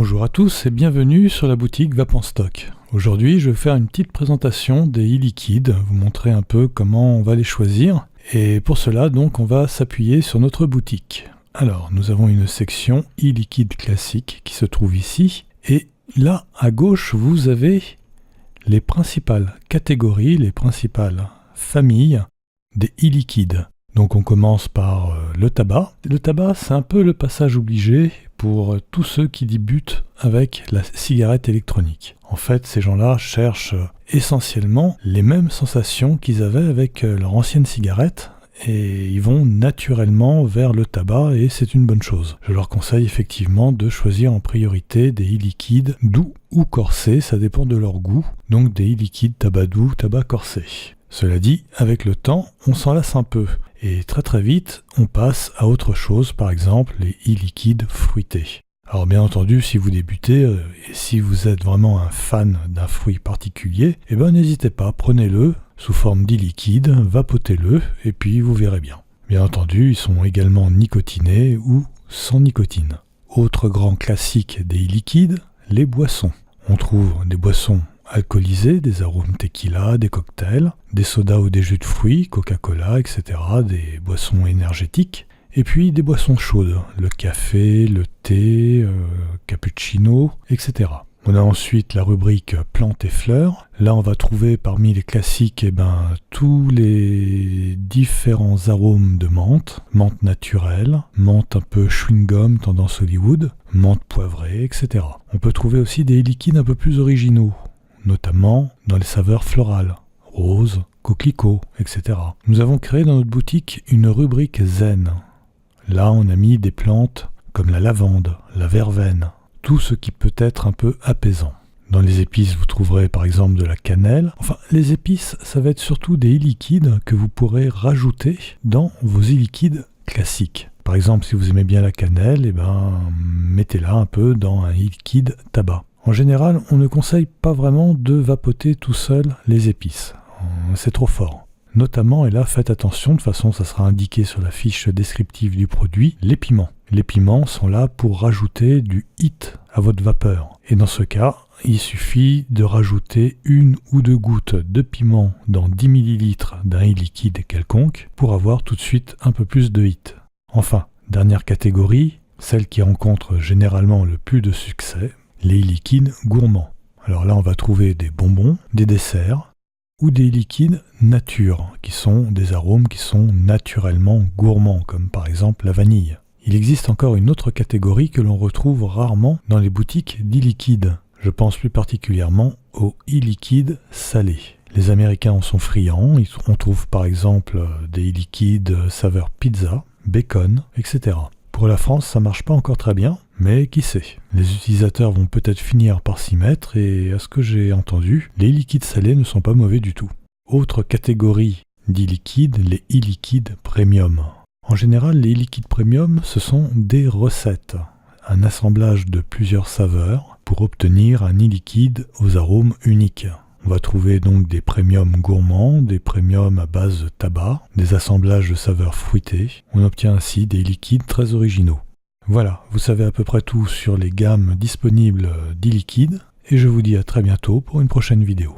Bonjour à tous et bienvenue sur la boutique Vapenstock. Aujourd'hui, je vais faire une petite présentation des e-liquides, vous montrer un peu comment on va les choisir. Et pour cela, donc, on va s'appuyer sur notre boutique. Alors, nous avons une section e-liquide classique qui se trouve ici. Et là, à gauche, vous avez les principales catégories, les principales familles des e-liquides. Donc on commence par le tabac. Le tabac, c'est un peu le passage obligé pour tous ceux qui débutent avec la cigarette électronique. En fait, ces gens-là cherchent essentiellement les mêmes sensations qu'ils avaient avec leur ancienne cigarette et ils vont naturellement vers le tabac et c'est une bonne chose. Je leur conseille effectivement de choisir en priorité des e-liquides doux ou corsés, ça dépend de leur goût. Donc des e-liquides tabac doux, tabac corsé. Cela dit, avec le temps, on s'en lasse un peu. Et très vite, on passe à autre chose, par exemple les e-liquides fruités. Alors bien entendu, si vous débutez, et si vous êtes vraiment un fan d'un fruit particulier, n'hésitez pas, prenez-le sous forme d'e-liquide, vapotez-le, et puis vous verrez bien. Bien entendu, ils sont également nicotinés ou sans nicotine. Autre grand classique des e-liquides, les boissons. On trouve des boissons alcoolisés, des arômes tequila, des cocktails, des sodas ou des jus de fruits, Coca-Cola, etc., des boissons énergétiques, et puis des boissons chaudes, le café, le thé, cappuccino, etc. On a ensuite la rubrique plantes et fleurs. Là, on va trouver parmi les classiques tous les différents arômes de menthe, menthe naturelle, menthe un peu chewing-gum, tendance Hollywood, menthe poivrée, etc. On peut trouver aussi des liquides un peu plus originaux, notamment dans les saveurs florales, rose, coquelicot, etc. Nous avons créé dans notre boutique une rubrique zen. Là, on a mis des plantes comme la lavande, la verveine, tout ce qui peut être un peu apaisant. Dans les épices, vous trouverez par exemple de la cannelle. Enfin, les épices, ça va être surtout des e-liquides que vous pourrez rajouter dans vos e-liquides classiques. Par exemple, si vous aimez bien la cannelle, mettez-la un peu dans un e-liquide tabac. En général, on ne conseille pas vraiment de vapoter tout seul les épices. C'est trop fort. Notamment, et là faites attention, de toute façon ça sera indiqué sur la fiche descriptive du produit, les piments. Les piments sont là pour rajouter du hit à votre vapeur. Et dans ce cas, il suffit de rajouter 1 ou 2 gouttes de piment dans 10 ml d'un e-liquide quelconque pour avoir tout de suite un peu plus de hit. Enfin, dernière catégorie, celle qui rencontre généralement le plus de succès, les liquides gourmands. Alors là, on va trouver des bonbons, des desserts ou des liquides nature, qui sont des arômes qui sont naturellement gourmands, comme par exemple la vanille. Il existe encore une autre catégorie que l'on retrouve rarement dans les boutiques d'e-liquides. Je pense plus particulièrement aux e-liquides salés. Les Américains en sont friands, on trouve par exemple des e-liquides saveur pizza, bacon, etc. Pour la France, ça marche pas encore très bien, mais qui sait. Les utilisateurs vont peut-être finir par s'y mettre et à ce que j'ai entendu, les liquides salés ne sont pas mauvais du tout. Autre catégorie d'e-liquides, les e-liquides premium. En général, les e-liquides premium, ce sont des recettes, un assemblage de plusieurs saveurs pour obtenir un e-liquide aux arômes uniques. On va trouver donc des premiums gourmands, des premiums à base de tabac, des assemblages de saveurs fruitées. On obtient ainsi des liquides très originaux. Voilà, vous savez à peu près tout sur les gammes disponibles d'e-liquides et je vous dis à très bientôt pour une prochaine vidéo.